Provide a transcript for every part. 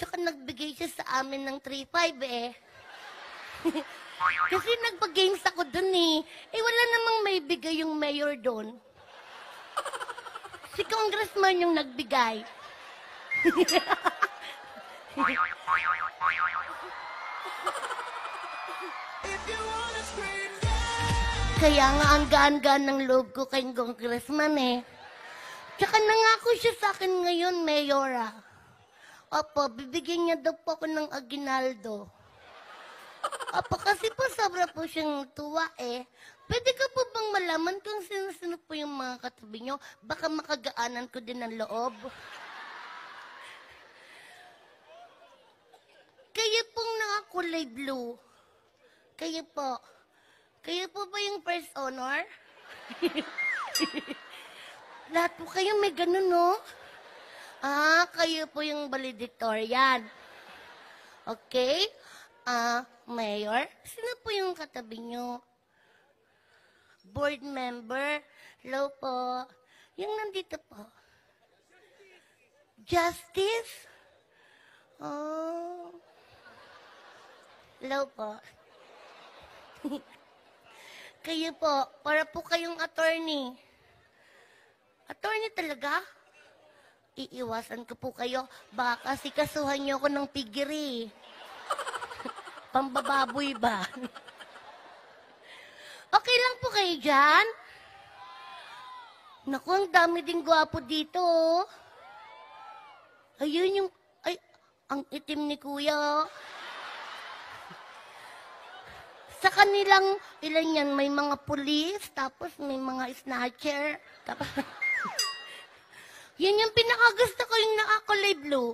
Tsaka nagbigay siya sa amin ng 3-5 eh. Kasi nagpa-games ako dun eh. Eh wala namang may bigay yung mayor dun. Si congressman yung nagbigay. Kaya nga ang gaan-gaan ng loob ko kay congressman eh. Tsaka nangako siya sa akin ngayon, Mayora. Opo, bibigyan niya daw po ako ng aginaldo. Opo, kasi po sobra po siyang tuwa eh. Pwede ka po bang malaman kung sino-sino po yung mga katabi niyo? Baka makagaanan ko din ang loob. Kayo pong nakakulay blue. Kayo po. Kayo po ba yung first honor? Lahat po kayo may ganun, no? Kayo po yung valedictorian. Okay? Mayor, sino po yung katabi nyo? Board member? Hello po. Yung nandito po. Justice? Oh. Hello po. Kayo po, para po kayong attorney. Attorney talaga? Iiwasan ko po kayo. Baka kasi kasuhan niyo ako ng pigiri. Pambababoy ba? Okay lang po kayo dyan? Naku, ang dami ding gwapo dito. Ayun yung... Ay, ang itim ni Kuya. Sa kanilang, ilan yan, may mga pulis, tapos may mga snatcher, tapos... Yan yung pinakagusto ko yung nakakulay blue.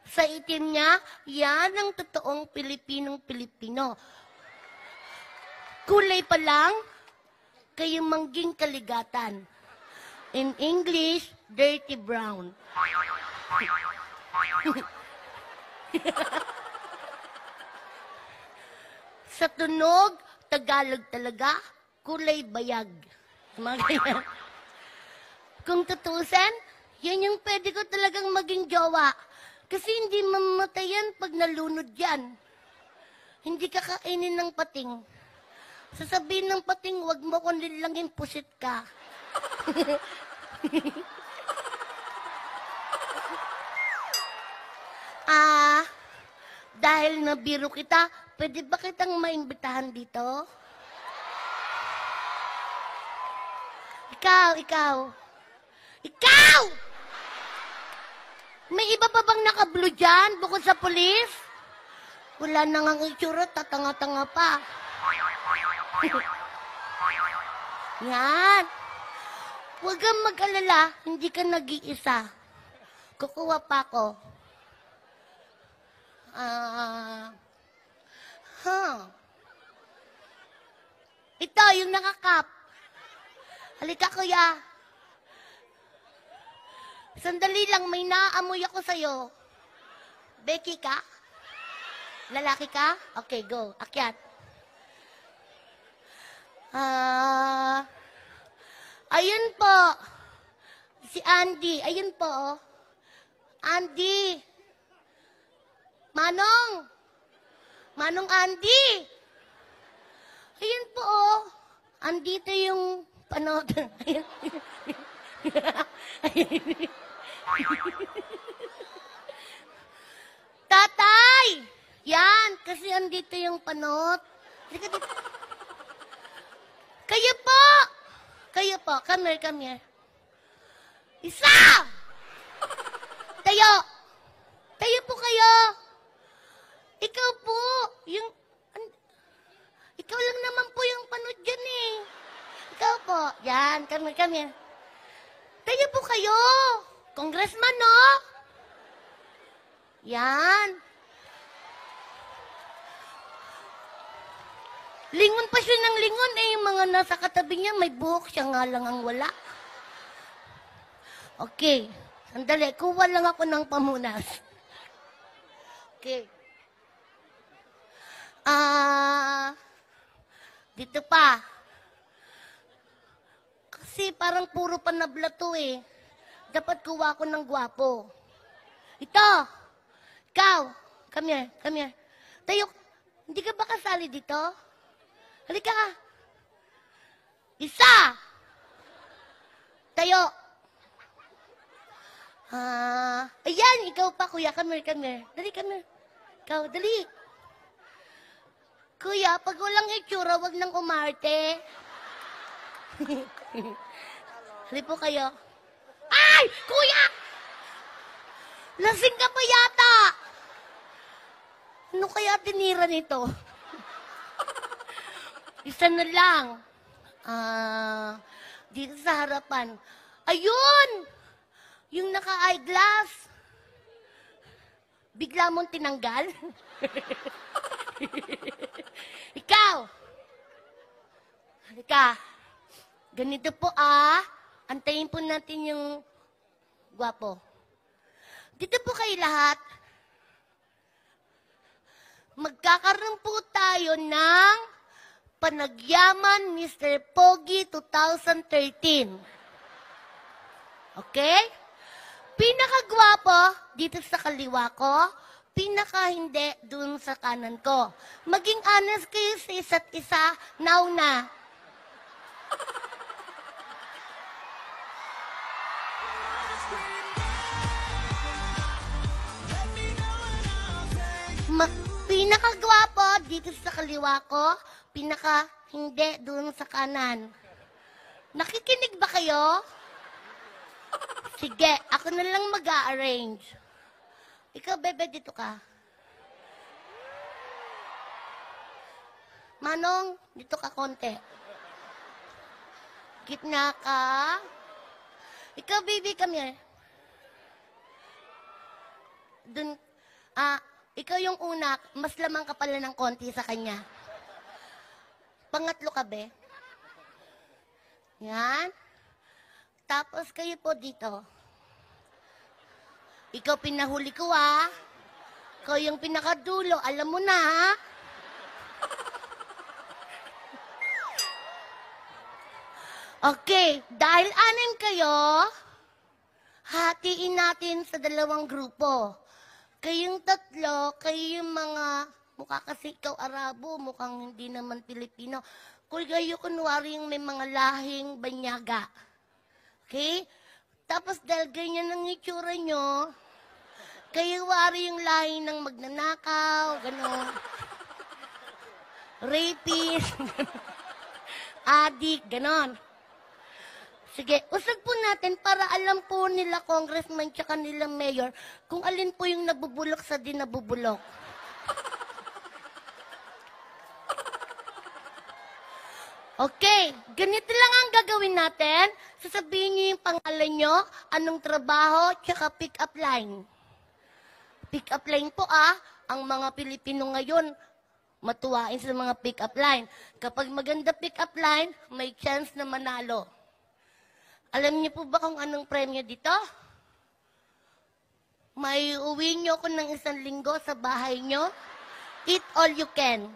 Sa itim niya, yan ang totoong Pilipinong-Pilipino. Kulay pa lang, kayo mangging kaligatan. In English, dirty brown. Sa tunog, Tagalog talaga, kulay bayag. Mga ganyan. Kung tutusin, yan yung pwede ko talagang maging jowa. Kasi hindi mamatayan pag nalunod yan. Hindi kakainin ng pating. Sasabihin ng pating, wag mo kung nilangin, pusit ka. Dahil nabiro kita, pwede ba kitang maimbitahan dito? Ikaw! May iba pa bang naka-blue dyan bukod sa pulis? Wala na ngang itsura, tatanga-tanga pa. Yan. Huwag kang mag-alala, hindi ka nag-iisa. Kukuha pa ako. Ito, yung nakakap. Halika, kuya. Sandali lang, may naaamoy ako sa'yo. Becky ka? Lalaki ka? Okay, go. Akyat. Ayun po. Si Andy. Ayun po. Oh. Andy. Manong Andy. Ayun po. Oh. Andito yung panood. Tatay! Yan, kasi andito yung panot. Kayo po, come here. Isa! Tayo po kayo. Ikaw po, ikaw lang naman po yung panot dyan eh. Ikaw po, yan, come here. Tayo po kayo. Congressman, no? Yan. Lingon pa siya ng lingon eh. Yung mga nasa katabi niya, may buhok. Siya nga lang ang wala. Okay. Sandali. Kuha lang ako ng pamunas. Okay. Dito pa. Kasi parang puro panabla to eh. Dapat kuha ko ng gwapo. Ito. Ikaw. Come here. Come here. Tayo. Hindi ka ba kasali dito? Halika ka. Isa. Tayo. Ayan, ikaw pa, kuya. Come here, come here. Dali, come here. Ikaw, dali. Kuya, pag walang itsura, wag nang umarte. Hali po kayo. Ay! Kuya! Lasing ka pa yata! Ano kaya tinira nito? Isa na lang. Dito sa harapan. Ayun! Yung naka-eyeglass. Bigla mong tinanggal? Ikaw! Halika. Ganito po antayin po natin yung gwapo. Dito po kayo lahat. Magkakaroon po tayo ng Panagyaman Mr. Pogi 2013. Okay? Pinakagwapo dito sa kaliwa ko, pinaka hindi dun sa kanan ko. Maging honest kayo sa isa't isa, now na. Pinakagwapo dito sa kaliwa ko, pinaka hindi dun sa kanan. Nakikinig ba kayo? Sige, ako na lang mag-a-arrange. Ikaw, bebe, dito ka. Manong, dito ka konti. Gitna ka. Ikaw, baby, come here. Dun, ikaw yung una, mas lamang ka pala ng konti sa kanya. Pangatlo ka, be. Yan. Tapos kayo po dito. Ikaw pinahuli ko, Ikaw yung pinakadulo. Alam mo na, Okay, dahil anim kayo, hatiin natin sa dalawang grupo. Kayong tatlo, kayo yung mga, mukha kasi ikaw Arabo, mukhang hindi naman Pilipino. Kung kayo kunwari yung may mga lahing banyaga. Okay? Tapos dahil ganyan ang itsura nyo, kayo wari yung lahi ng magnanakaw, gano'n. Rapist, adik, gano'n. Sige, usag po natin para alam po nila congressman tsaka nila mayor kung alin po yung nabubulok sa di nabubulok. Okay, ganito lang ang gagawin natin. Sasabihin niyo yung pangalan nyo, anong trabaho, tsaka pick-up line. Pick-up line po ang mga Pilipino ngayon, matuwain sa mga pick-up line. Kapag maganda pick-up line, may chance na manalo. Alam niyo po ba kung anong premyo dito? May uwi niyo ko ng 1 linggo sa bahay niyo. Eat all you can.